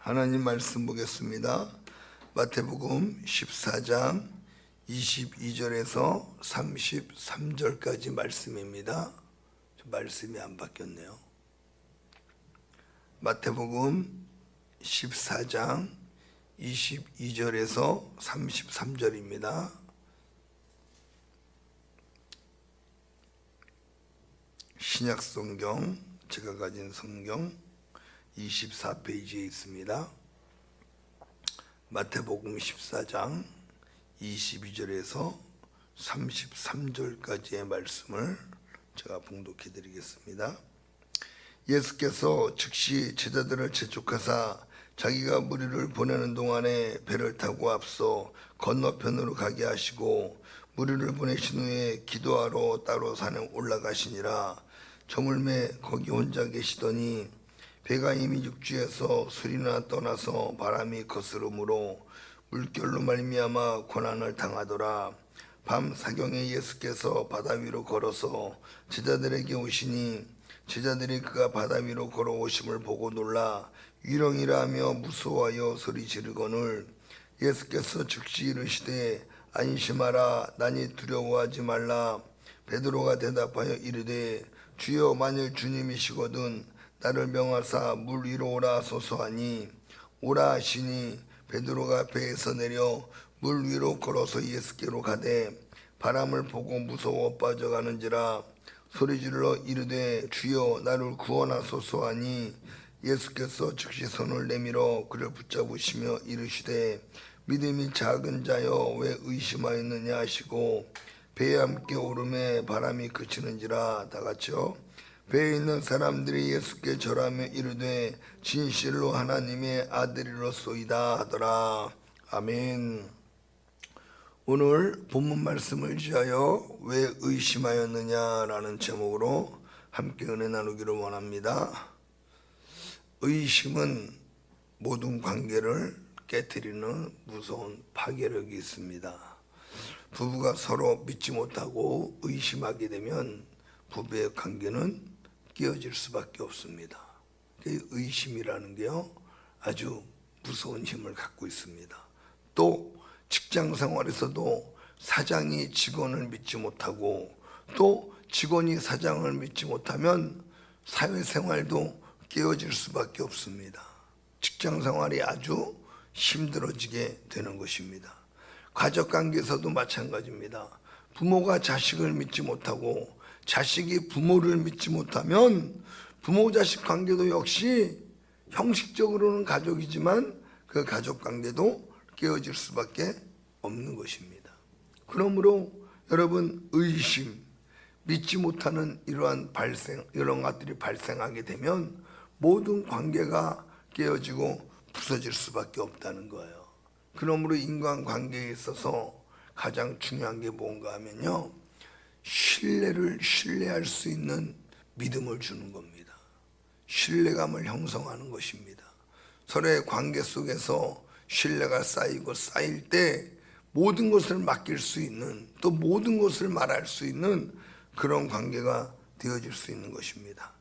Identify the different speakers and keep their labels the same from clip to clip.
Speaker 1: 하나님 말씀 보겠습니다. 마태복음 14장 22절에서 33절까지 말씀입니다. 말씀이 안 바뀌었네요. 마태복음 14장 22절에서 33절입니다. 신약성경, 제가 가진 성경 24페이지에 있습니다. 마태복음 14장 22절에서 33절까지의 말씀을 제가 봉독해 드리겠습니다. 예수께서 즉시 제자들을 재촉하사 자기가 무리를 보내는 동안에 배를 타고 앞서 건너편으로 가게 하시고 무리를 보내신 후에 기도하러 따로 산에 올라가시니라. 저물매 거기 혼자 계시더니 배가 이미 육지에서 수리나 떠나서 바람이 거스름으로 물결로 말미암아 고난을 당하더라. 밤 사경에 예수께서 바다 위로 걸어서 제자들에게 오시니 제자들이 그가 바다 위로 걸어오심을 보고 놀라 위령이라 하며 무서워하여 소리 지르거늘 예수께서 즉시 이르시되 안심하라 나니 두려워하지 말라. 베드로가 대답하여 이르되 주여 만일 주님이시거든 나를 명하사 물 위로 오라 하소서 하니 오라 하시니 베드로가 배에서 내려 물 위로 걸어서 예수께로 가되 바람을 보고 무서워 빠져가는지라 소리질러 이르되 주여 나를 구원하소서 하니 예수께서 즉시 손을 내밀어 그를 붙잡으시며 이르시되 믿음이 작은 자여 왜 의심하였느냐 하시고 배에 함께 오름에 바람이 그치는지라. 다 같이요. 배에 있는 사람들이 예수께 절하며 이르되 진실로 하나님의 아들이로소이다 하더라. 아멘. 오늘 본문 말씀을 지하여 왜 의심하였느냐라는 제목으로 함께 은혜 나누기를 원합니다. 의심은 모든 관계를 깨트리는 무서운 파괴력이 있습니다. 부부가 서로 믿지 못하고 의심하게 되면 부부의 관계는 깨어질 수밖에 없습니다. 의심이라는 게요 아주 무서운 힘을 갖고 있습니다. 또 직장 생활에서도 사장이 직원을 믿지 못하고 또 직원이 사장을 믿지 못하면 사회생활도 깨어질 수밖에 없습니다. 직장 생활이 아주 힘들어지게 되는 것입니다. 가족관계에서도 마찬가지입니다. 부모가 자식을 믿지 못하고 자식이 부모를 믿지 못하면 부모 자식 관계도 역시 형식적으로는 가족이지만 그 가족관계도 깨어질 수밖에 없는 것입니다. 그러므로 여러분 의심, 믿지 못하는 이런 것들이 발생하게 되면 모든 관계가 깨어지고 부서질 수밖에 없다는 거예요. 그러므로 인간관계에 있어서 가장 중요한 게 뭔가 하면요 신뢰할 수 있는 믿음을 주는 겁니다. 신뢰감을 형성하는 것입니다. 서로의 관계 속에서 신뢰가 쌓일 때 모든 것을 맡길 수 있는 또 모든 것을 말할 수 있는 그런 관계가 되어질 수 있는 것입니다.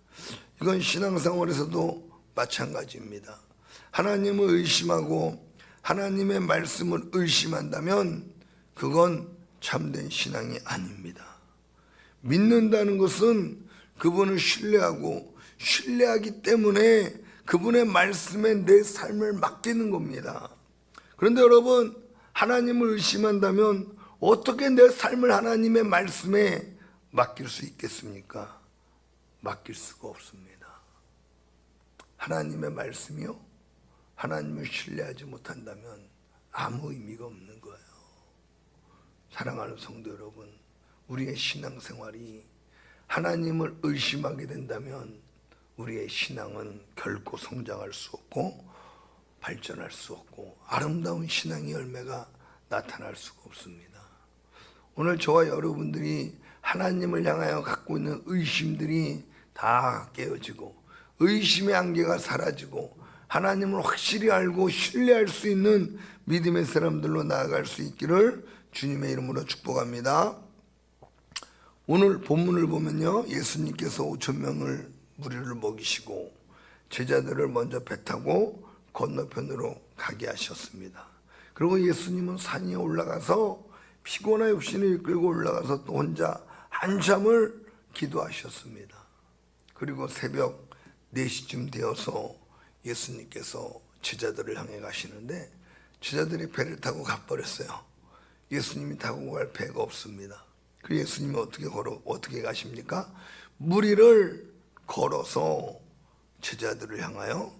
Speaker 1: 이건 신앙생활에서도 마찬가지입니다. 하나님을 의심하고 하나님의 말씀을 의심한다면 그건 참된 신앙이 아닙니다. 믿는다는 것은 그분을 신뢰하기 때문에 그분의 말씀에 내 삶을 맡기는 겁니다. 그런데 여러분 하나님을 의심한다면 어떻게 내 삶을 하나님의 말씀에 맡길 수 있겠습니까? 맡길 수가 없습니다. 하나님의 말씀이요 하나님을 신뢰하지 못한다면 아무 의미가 없는 거예요. 사랑하는 성도 여러분, 우리의 신앙생활이 하나님을 의심하게 된다면 우리의 신앙은 결코 성장할 수 없고 발전할 수 없고 아름다운 신앙의 열매가 나타날 수가 없습니다. 오늘 저와 여러분들이 하나님을 향하여 갖고 있는 의심들이 다 깨어지고 의심의 안개가 사라지고 하나님을 확실히 알고 신뢰할 수 있는 믿음의 사람들로 나아갈 수 있기를 주님의 이름으로 축복합니다. 오늘 본문을 보면요 예수님께서 5,000명을 무리를 먹이시고 제자들을 먼저 배 타고 건너편으로 가게 하셨습니다. 그리고 예수님은 산 위에 올라가서 피곤한 육신을 이끌고 올라가서 또 혼자 한참을 기도하셨습니다. 그리고 새벽 4시쯤 되어서 예수님께서 제자들을 향해 가시는데 제자들이 배를 타고 가버렸어요. 예수님이 타고 갈 배가 없습니다. 그래서 예수님이 어떻게 가십니까? 물 위를 걸어서 제자들을 향하여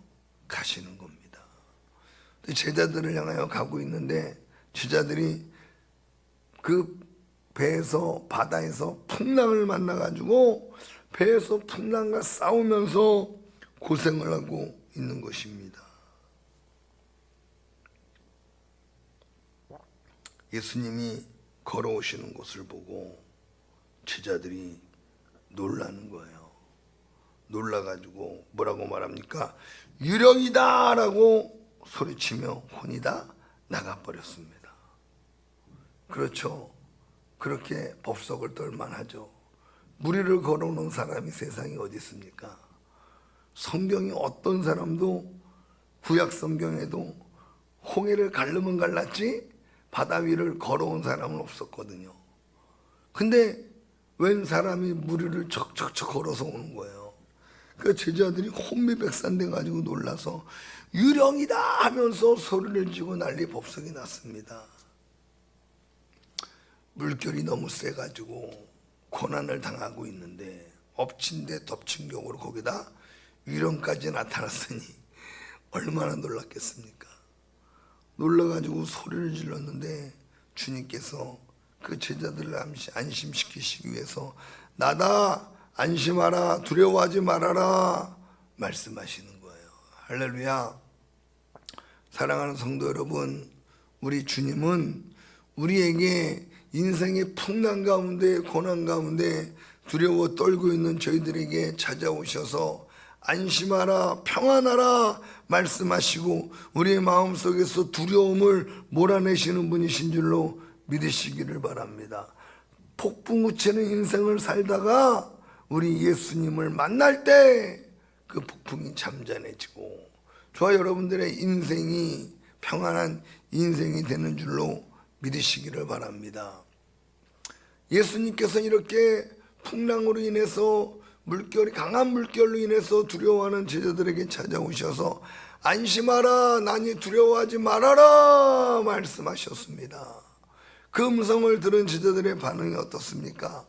Speaker 1: 가시는 겁니다. 제자들을 향하여 가고 있는데 제자들이 그 배에서 바다에서 풍랑을 만나가지고 배에서 풍랑과 싸우면서 고생을 하고 있는 것입니다. 예수님이 걸어오시는 것을 보고 제자들이 놀라는 거예요. 놀라가지고 뭐라고 말합니까? 유령이다 라고 소리치며 혼이 다 나가버렸습니다. 그렇죠. 그렇게 법석을 떨만하죠. 물 위를 걸어오는 사람이 세상에 어디 있습니까? 성경이 어떤 사람도 구약 성경에도 홍해를 갈르면 갈랐지 바다 위를 걸어온 사람은 없었거든요. 근데 웬 사람이 물 위를 척척척 걸어서 오는 거예요. 그 제자들이 혼미백산돼 가지고 놀라서 유령이다 하면서 소리를 지고 난리 법석이 났습니다. 물결이 너무 세가지고 고난을 당하고 있는데 엎친 데 덮친 격으로 거기다 유령까지 나타났으니 얼마나 놀랐겠습니까? 놀라가지고 소리를 질렀는데 주님께서 그 제자들을 안심시키시기 위해서 나다 안심하라 두려워하지 말아라 말씀하시는 거예요. 할렐루야. 사랑하는 성도 여러분, 우리 주님은 우리에게 인생의 풍랑 가운데 고난 가운데 두려워 떨고 있는 저희들에게 찾아오셔서 안심하라 평안하라 말씀하시고 우리의 마음속에서 두려움을 몰아내시는 분이신 줄로 믿으시기를 바랍니다. 폭풍우치는 인생을 살다가 우리 예수님을 만날 때 그 폭풍이 잠잠해지고 저와 여러분들의 인생이 평안한 인생이 되는 줄로 믿으시기를 바랍니다. 예수님께서 이렇게 풍랑으로 인해서 강한 물결로 인해서 두려워하는 제자들에게 찾아오셔서 안심하라 나니 두려워하지 말아라 말씀하셨습니다. 그 음성을 들은 제자들의 반응이 어떻습니까?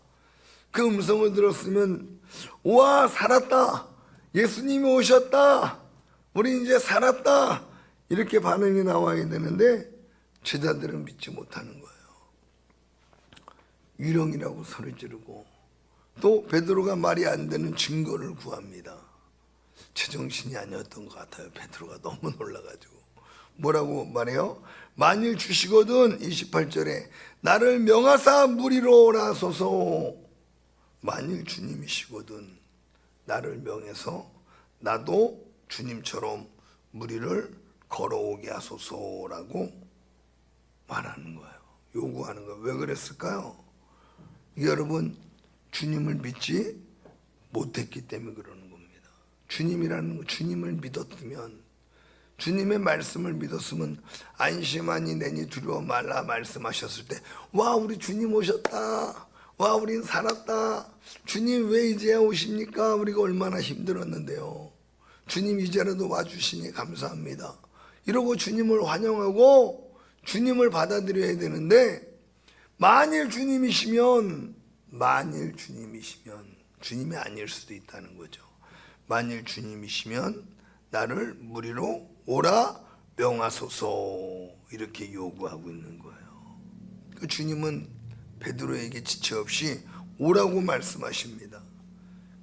Speaker 1: 그 음성을 들었으면 와 살았다 예수님이 오셨다 우리 이제 살았다 이렇게 반응이 나와야 되는데 제자들은 믿지 못하는 거예요. 유령이라고 소리 지르고 또 베드로가 말이 안 되는 증거를 구합니다. 제정신이 아니었던 것 같아요. 베드로가 너무 놀라가지고 뭐라고 말해요? 만일 주시거든 28절에 나를 명하사 물 위로 오라 하소서. 만일 주님이시거든 나를 명해서 나도 주님처럼 물 위를 걸어오게 하소서라고 말하는 거예요. 요구하는 거예요. 왜 그랬을까요? 여러분 주님을 믿지 못했기 때문에 그러는 겁니다. 주님이라는 거, 주님을 믿었으면 주님의 말씀을 믿었으면 안심하니 내니 두려워 말라 말씀하셨을 때 와 우리 주님 오셨다 와 우린 살았다 주님 왜 이제야 오십니까? 우리가 얼마나 힘들었는데요. 주님 이제라도 와주시니 감사합니다 이러고 주님을 환영하고 주님을 받아들여야 되는데 만일 주님이시면 주님이 아닐 수도 있다는 거죠. 만일 주님이시면 나를 물 위로 오라 명하소서 이렇게 요구하고 있는 거예요. 그 주님은 베드로에게 지체 없이 오라고 말씀하십니다.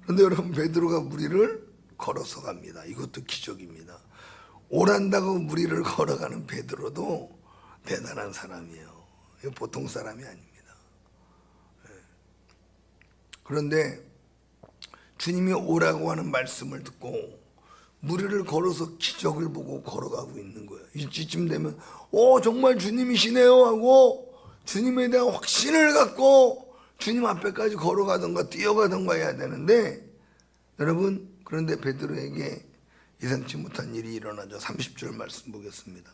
Speaker 1: 그런데 여러분 베드로가 물 위를 걸어서 갑니다. 이것도 기적입니다. 오란다고 물 위를 걸어가는 베드로도 대단한 사람이에요. 보통 사람이 아닙니다. 그런데 주님이 오라고 하는 말씀을 듣고 물 위를 걸어서 기적을 보고 걸어가고 있는 거예요. 이쯤 되면 정말 주님이시네요 하고 주님에 대한 확신을 갖고 주님 앞에까지 걸어가던가 뛰어가던가 해야 되는데 여러분 그런데 베드로에게 예상치 못한 일이 일어나죠. 30절 말씀 보겠습니다.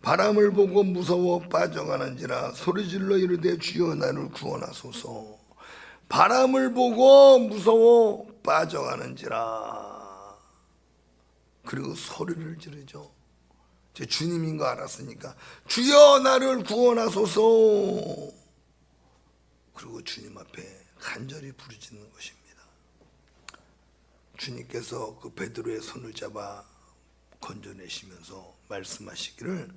Speaker 1: 바람을 보고 무서워 빠져가는지라 소리질러 이르되 주여 나를 구원하소서. 바람을 보고 무서워 빠져가는지라. 그리고 소리를 지르죠. 제 주님인 거 알았으니까 주여 나를 구원하소서. 그리고 주님 앞에 간절히 부르짖는 것입니다. 주님께서 그 베드로의 손을 잡아 건져내시면서 말씀하시기를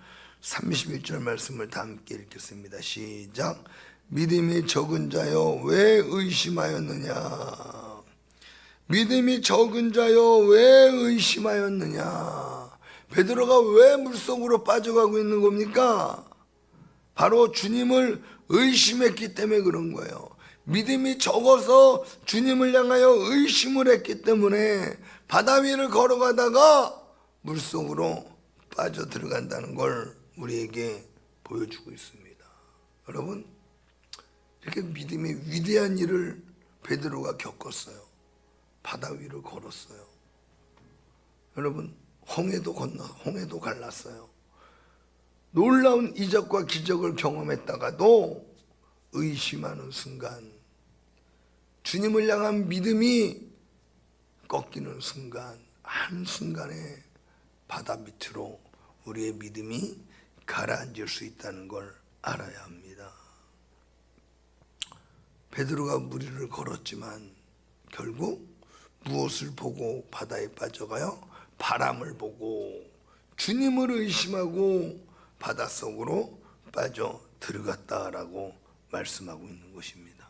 Speaker 1: 31절 말씀을 다 함께 읽겠습니다. 시작. 믿음이 적은 자여 왜 의심하였느냐. 믿음이 적은 자여 왜 의심하였느냐. 베드로가 왜 물속으로 빠져가고 있는 겁니까? 바로 주님을 의심했기 때문에 그런 거예요. 믿음이 적어서 주님을 향하여 의심을 했기 때문에 바다 위를 걸어가다가 물속으로 빠져 들어간다는 걸 우리에게 보여주고 있습니다. 여러분, 이렇게 믿음의 위대한 일을 베드로가 겪었어요. 바다 위를 걸었어요. 여러분, 홍해도 건너 홍해도 갈랐어요. 놀라운 이적과 기적을 경험했다가도 의심하는 순간, 주님을 향한 믿음이 꺾이는 순간, 한순간에 바다 밑으로 우리의 믿음이 가라앉을 수 있다는 걸 알아야 합니다. 베드로가 물 위를 걸었지만 결국 무엇을 보고 바다에 빠져가요? 바람을 보고 주님을 의심하고 바닷속으로 빠져 들어갔다라고 말씀하고 있는 것입니다.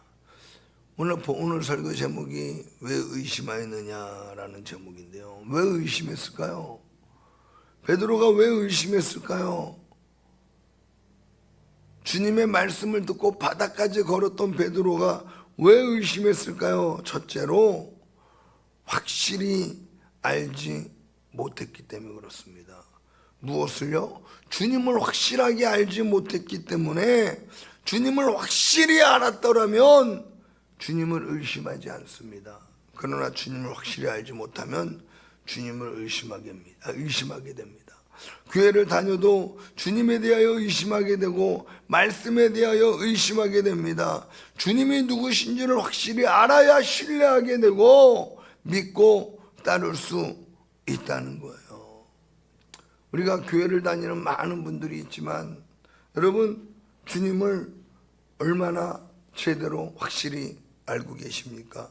Speaker 1: 오늘 설교 제목이 왜 의심하였느냐라는 제목인데요. 왜 의심했을까요? 베드로가 왜 의심했을까요? 주님의 말씀을 듣고 바다까지 걸었던 베드로가 왜 의심했을까요? 첫째로 확실히 알지 못했기 때문에 그렇습니다. 무엇을요? 주님을 확실하게 알지 못했기 때문에, 주님을 확실히 알았더라면 주님을 의심하지 않습니다. 그러나 주님을 확실히 알지 못하면 주님을 의심하게 됩니다. 교회를 다녀도 주님에 대하여 의심하게 되고 말씀에 대하여 의심하게 됩니다. 주님이 누구신지를 확실히 알아야 신뢰하게 되고 믿고 따를 수 있다는 거예요. 우리가 교회를 다니는 많은 분들이 있지만 여러분, 주님을 얼마나 제대로 확실히 알고 계십니까?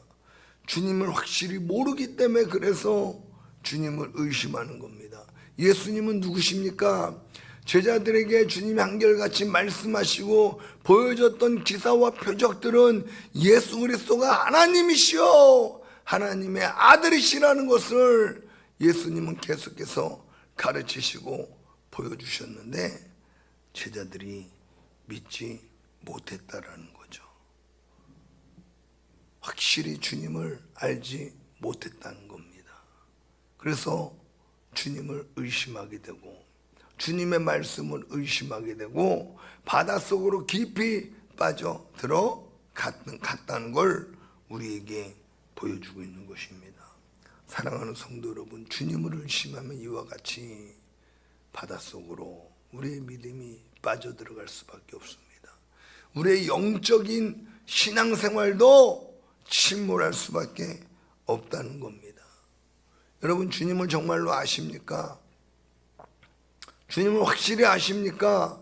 Speaker 1: 주님을 확실히 모르기 때문에 그래서 주님을 의심하는 겁니다. 예수님은 누구십니까? 제자들에게 주님이 한결같이 말씀하시고 보여줬던 기사와 표적들은 예수 그리스도가 하나님이시오, 하나님의 아들이시라는 것을 예수님은 계속해서 가르치시고 보여주셨는데 제자들이 믿지 못했다라는 거죠. 확실히 주님을 알지 못했다는 겁니다. 그래서 주님을 의심하게 되고 주님의 말씀을 의심하게 되고 바닷속으로 깊이 빠져 들어갔다는 걸 우리에게 보여주고 있는 것입니다. 사랑하는 성도 여러분, 주님을 의심하면 이와 같이 바닷속으로 우리의 믿음이 빠져들어갈 수밖에 없습니다. 우리의 영적인 신앙생활도 침몰할 수밖에 없다는 겁니다. 여러분, 주님을 정말로 아십니까? 주님을 확실히 아십니까?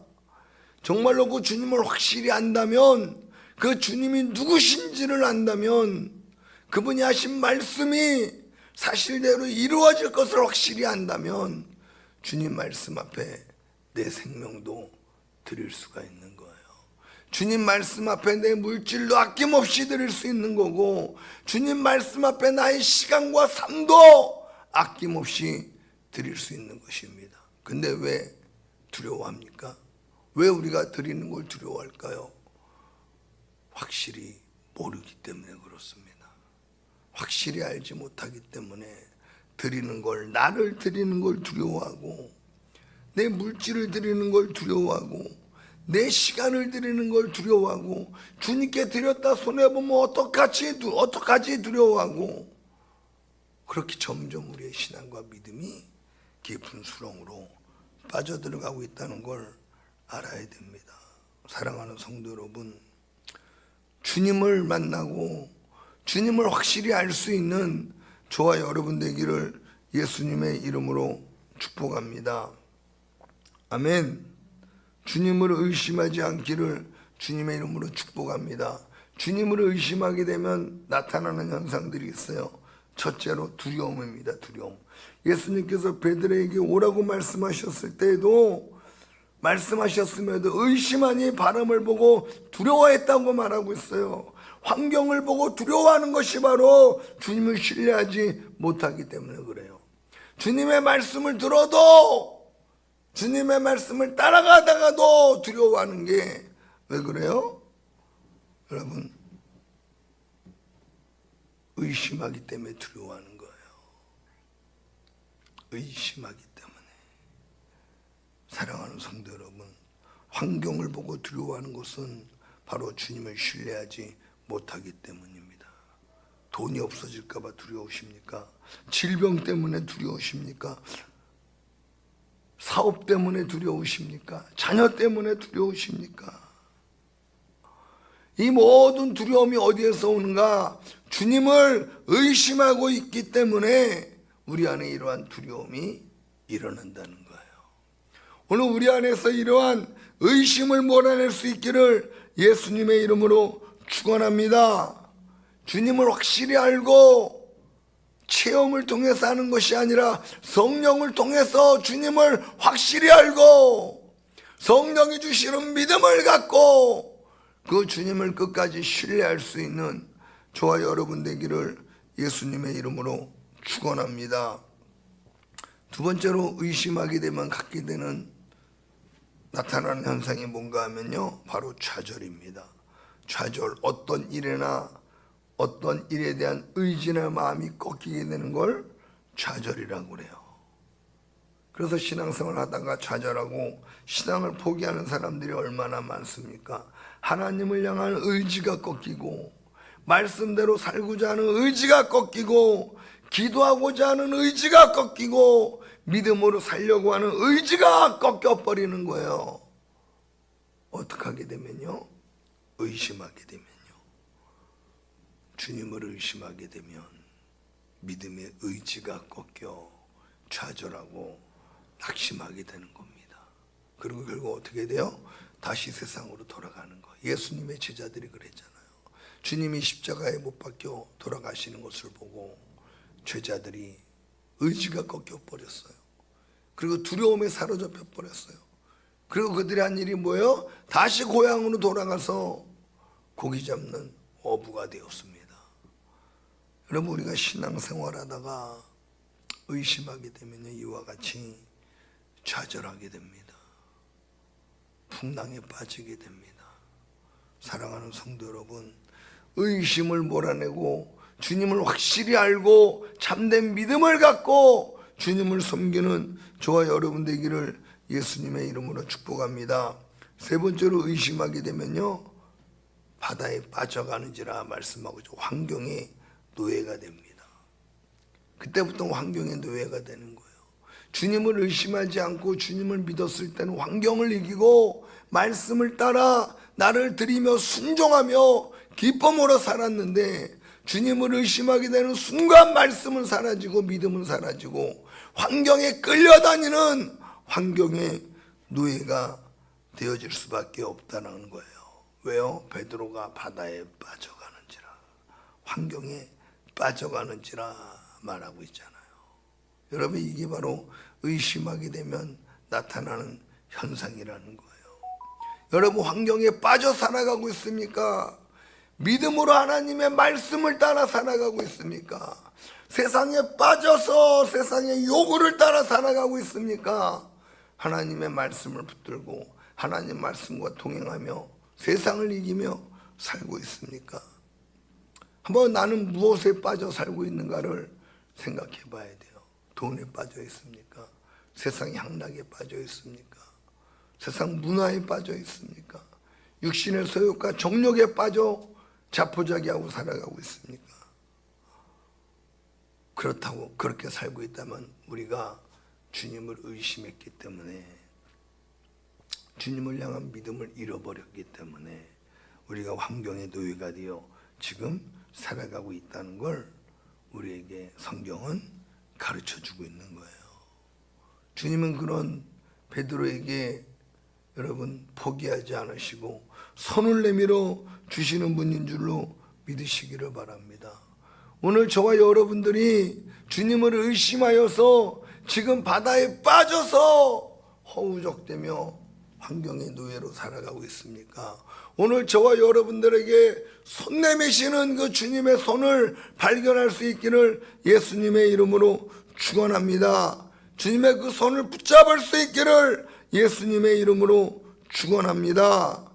Speaker 1: 정말로 그 주님을 확실히 안다면, 그 주님이 누구신지를 안다면, 그분이 하신 말씀이 사실대로 이루어질 것을 확실히 안다면 주님 말씀 앞에 내 생명도 드릴 수가 있는 거예요. 주님 말씀 앞에 내 물질도 아낌없이 드릴 수 있는 거고, 주님 말씀 앞에 나의 시간과 삶도 아낌없이 드릴 수 있는 것입니다. 근데 왜 두려워합니까? 왜 우리가 드리는 걸 두려워할까요? 확실히 모르기 때문에 그렇습니다. 확실히 알지 못하기 때문에 드리는 걸, 나를 드리는 걸 두려워하고, 내 물질을 드리는 걸 두려워하고, 내 시간을 드리는 걸 두려워하고, 주님께 드렸다 손해보면 어떡하지 두려워하고, 그렇게 점점 우리의 신앙과 믿음이 깊은 수렁으로 빠져들어가고 있다는 걸 알아야 됩니다. 사랑하는 성도 여러분, 주님을 만나고 주님을 확실히 알 수 있는 저와 여러분 되기를 예수님의 이름으로 축복합니다. 아멘. 주님을 의심하지 않기를 주님의 이름으로 축복합니다. 주님을 의심하게 되면 나타나는 현상들이 있어요. 첫째로 두려움입니다. 두려움. 예수님께서 베드로에게 오라고 말씀하셨을 때에도 말씀하셨음에도 의심하니 바람을 보고 두려워했다고 말하고 있어요. 환경을 보고 두려워하는 것이 바로 주님을 신뢰하지 못하기 때문에 그래요. 주님의 말씀을 들어도 주님의 말씀을 따라가다가도 두려워하는 게 왜 그래요? 여러분, 의심하기 때문에 두려워하는 거예요. 의심하기 때문에. 사랑하는 성도 여러분, 환경을 보고 두려워하는 것은 바로 주님을 신뢰하지 못하기 때문입니다. 돈이 없어질까 봐 두려우십니까? 질병 때문에 두려우십니까? 사업 때문에 두려우십니까? 자녀 때문에 두려우십니까? 이 모든 두려움이 어디에서 오는가? 주님을 의심하고 있기 때문에 우리 안에 이러한 두려움이 일어난다는 거예요. 오늘 우리 안에서 이러한 의심을 몰아낼 수 있기를 예수님의 이름으로 축원합니다. 주님을 확실히 알고 체험을 통해서 하는 것이 아니라 성령을 통해서 주님을 확실히 알고 성령이 주시는 믿음을 갖고 그 주님을 끝까지 신뢰할 수 있는 저와 여러분 되기를 예수님의 이름으로 축원합니다. 두 번째로 의심하게 되면 갖게 되는 나타나는 현상이 뭔가 하면요, 바로 좌절입니다. 좌절, 어떤 일에나 어떤 일에 대한 의지나 마음이 꺾이게 되는 걸 좌절이라고 그래요. 그래서 신앙생활을 하다가 좌절하고 신앙을 포기하는 사람들이 얼마나 많습니까? 하나님을 향한 의지가 꺾이고 말씀대로 살고자 하는 의지가 꺾이고 기도하고자 하는 의지가 꺾이고 믿음으로 살려고 하는 의지가 꺾여버리는 거예요. 어떻게 하게 되면요? 의심하게 되면요. 주님을 의심하게 되면 믿음의 의지가 꺾여 좌절하고 낙심하게 되는 겁니다. 그리고 결국 어떻게 돼요? 다시 세상으로 돌아가는 거예요. 예수님의 제자들이 그랬잖아요. 주님이 십자가에 못 박혀 돌아가시는 것을 보고 제자들이 의지가 꺾여 버렸어요. 그리고 두려움에 사로잡혀 버렸어요. 그리고 그들이 한 일이 뭐예요? 다시 고향으로 돌아가서 고기 잡는 어부가 되었습니다. 여러분, 우리가 신앙생활하다가 의심하게 되면 이와 같이 좌절하게 됩니다. 풍랑에 빠지게 됩니다. 사랑하는 성도 여러분, 의심을 몰아내고 주님을 확실히 알고 참된 믿음을 갖고 주님을 섬기는 저와 여러분 되기를 예수님의 이름으로 축복합니다. 세 번째로 의심하게 되면요, 바다에 빠져가는지라 말씀하고 있죠. 환경의 노예가 됩니다. 그때부터 환경의 노예가 되는 거예요. 주님을 의심하지 않고 주님을 믿었을 때는 환경을 이기고 말씀을 따라 나를 드리며 순종하며 기쁨으로 살았는데 주님을 의심하게 되는 순간 말씀은 사라지고 믿음은 사라지고 환경에 끌려다니는 환경의 노예가 되어질 수밖에 없다는 거예요. 왜요? 베드로가 바다에 빠져가는지라, 환경에 빠져가는지라 말하고 있잖아요. 여러분, 이게 바로 의심하게 되면 나타나는 현상이라는 거예요. 여러분, 환경에 빠져 살아가고 있습니까? 믿음으로 하나님의 말씀을 따라 살아가고 있습니까? 세상에 빠져서 세상의 요구를 따라 살아가고 있습니까? 하나님의 말씀을 붙들고 하나님 말씀과 동행하며 세상을 이기며 살고 있습니까? 한번 나는 무엇에 빠져 살고 있는가를 생각해 봐야 돼요. 돈에 빠져 있습니까? 세상 향락에 빠져 있습니까? 세상 문화에 빠져 있습니까? 육신의 소욕과 정욕에 빠져 자포자기하고 살아가고 있습니까? 그렇다고 그렇게 살고 있다면 우리가 주님을 의심했기 때문에, 주님을 향한 믿음을 잃어버렸기 때문에 우리가 환경의 노예가 되어 지금 살아가고 있다는 걸 우리에게 성경은 가르쳐주고 있는 거예요. 주님은 그런 베드로에게 여러분 포기하지 않으시고 손을 내밀어 주시는 분인 줄로 믿으시기를 바랍니다. 오늘 저와 여러분들이 주님을 의심하여서 지금 바다에 빠져서 허우적대며 환경의 노예로 살아가고 있습니까? 오늘 저와 여러분들에게 손 내미시는 그 주님의 손을 발견할 수 있기를 예수님의 이름으로 축원합니다. 주님의 그 손을 붙잡을 수 있기를 예수님의 이름으로 축원합니다.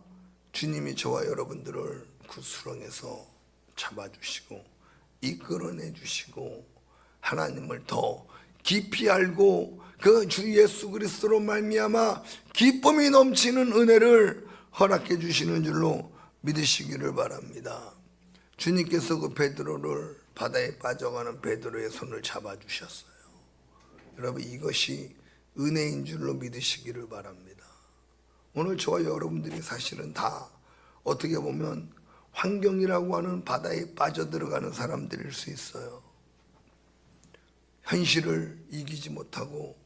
Speaker 1: 주님이 저와 여러분들을 그 수렁에서 잡아주시고 이끌어내 주시고 하나님을 더 깊이 알고 그 주 예수 그리스도로 말미암아 기쁨이 넘치는 은혜를 허락해 주시는 줄로 믿으시기를 바랍니다. 주님께서 그 베드로를, 바다에 빠져가는 베드로의 손을 잡아주셨어요. 여러분, 이것이 은혜인 줄로 믿으시기를 바랍니다. 오늘 저와 여러분들이 사실은 다 어떻게 보면 환경이라고 하는 바다에 빠져들어가는 사람들일 수 있어요. 현실을 이기지 못하고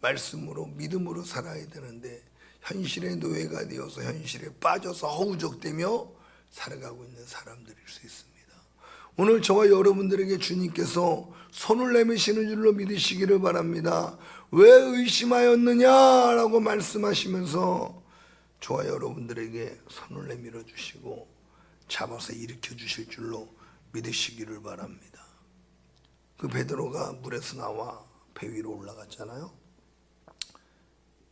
Speaker 1: 말씀으로 믿음으로 살아야 되는데 현실의 노예가 되어서 현실에 빠져서 허우적대며 살아가고 있는 사람들일 수 있습니다. 오늘 저와 여러분들에게 주님께서 손을 내미시는 줄로 믿으시기를 바랍니다. 왜 의심하였느냐라고 말씀하시면서 저와 여러분들에게 손을 내밀어 주시고 잡아서 일으켜 주실 줄로 믿으시기를 바랍니다. 그 베드로가 물에서 나와 배 위로 올라갔잖아요.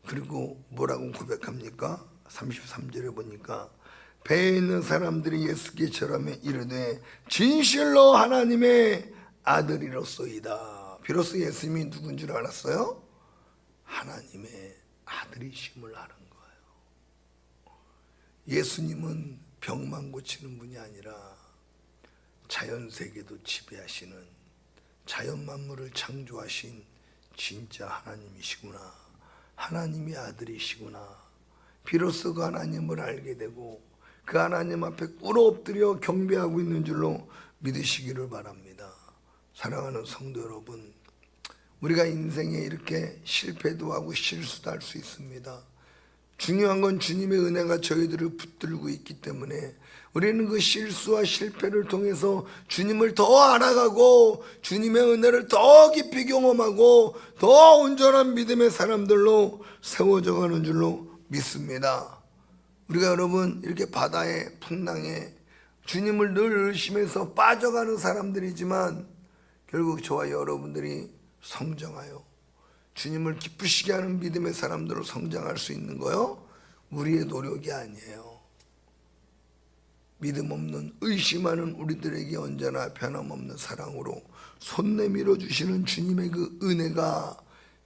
Speaker 1: 그리고 뭐라고 고백합니까? 33절에 보니까 배에 있는 사람들이 예수께 절하며 이르되 진실로 하나님의 아들이로소이다. 비로소 예수님이 누군 줄 알았어요? 하나님의 아들이심을 아는 거예요. 예수님은 병만 고치는 분이 아니라 자연세계도 지배하시는, 자연 만물을 창조하신 진짜 하나님이시구나, 하나님의 아들이시구나. 비로소 그 하나님을 알게 되고 그 하나님 앞에 꿇어 엎드려 경배하고 있는 줄로 믿으시기를 바랍니다. 사랑하는 성도 여러분, 우리가 인생에 이렇게 실패도 하고 실수도 할 수 있습니다. 중요한 건 주님의 은혜가 저희들을 붙들고 있기 때문에 우리는 그 실수와 실패를 통해서 주님을 더 알아가고 주님의 은혜를 더 깊이 경험하고 더 온전한 믿음의 사람들로 세워져 가는 줄로 믿습니다. 우리가 여러분 이렇게 바다의 풍랑에 주님을 늘 의심해서 빠져가는 사람들이지만 결국 저와 여러분들이 성장하여 주님을 기쁘시게 하는 믿음의 사람들로 성장할 수 있는 거요, 우리의 노력이 아니에요. 믿음 없는, 의심하는 우리들에게 언제나 변함없는 사랑으로 손 내밀어 주시는 주님의 그 은혜가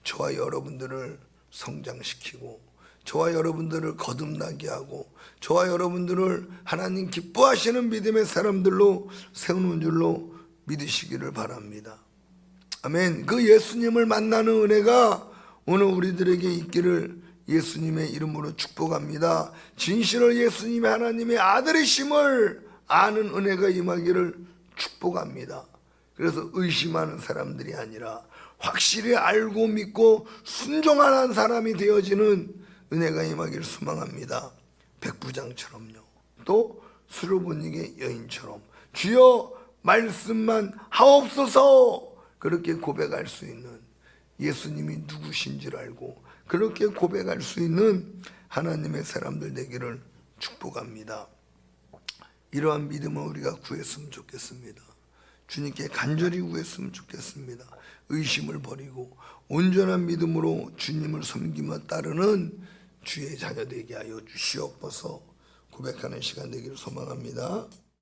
Speaker 1: 저와 여러분들을 성장시키고 저와 여러분들을 거듭나게 하고 저와 여러분들을 하나님 기뻐하시는 믿음의 사람들로 세우는 줄로 믿으시기를 바랍니다. 아멘. 그 예수님을 만나는 은혜가 오늘 우리들에게 있기를 예수님의 이름으로 축복합니다. 진실로 예수님의 하나님의 아들이심을 아는 은혜가 임하기를 축복합니다. 그래서 의심하는 사람들이 아니라 확실히 알고 믿고 순종하는 사람이 되어지는 은혜가 임하기를 소망합니다. 백부장처럼요, 또 수르보니게 여인처럼 주여 말씀만 하옵소서 그렇게 고백할 수 있는, 예수님이 누구신 줄 알고 그렇게 고백할 수 있는 하나님의 사람들 되기를 축복합니다. 이러한 믿음을 우리가 구했으면 좋겠습니다. 주님께 간절히 구했으면 좋겠습니다. 의심을 버리고 온전한 믿음으로 주님을 섬기며 따르는 주의 자녀 되게 하여 주시옵소서 고백하는 시간 되기를 소망합니다.